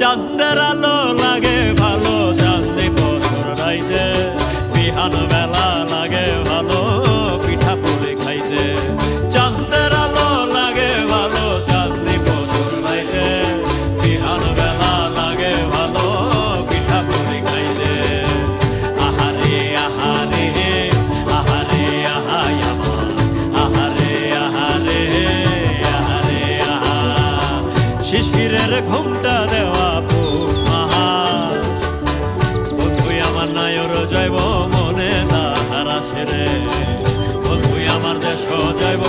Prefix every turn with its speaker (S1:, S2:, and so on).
S1: চাঁদের আলো লাগে ভালো চাঁদনি বছর রাইতে বিহান বেলা লাগে ভালো পিঠা পুলি খাইতে চাঁদের আলো লাগে ভালো চাঁদনি বছর রাইতে বিহান বেলা লাগে ভালো পিঠা পুলি খাইতে আহারে আহারে আহারে আহাই আমার আহারে আহারে আহারে আহা শিশিরের ঘুমটা দেওয়া পৌষ মাস বন্ধুই আমার নায়র যাইব মনে তাহার আসে রে বন্ধুই আমার দেশ যাইব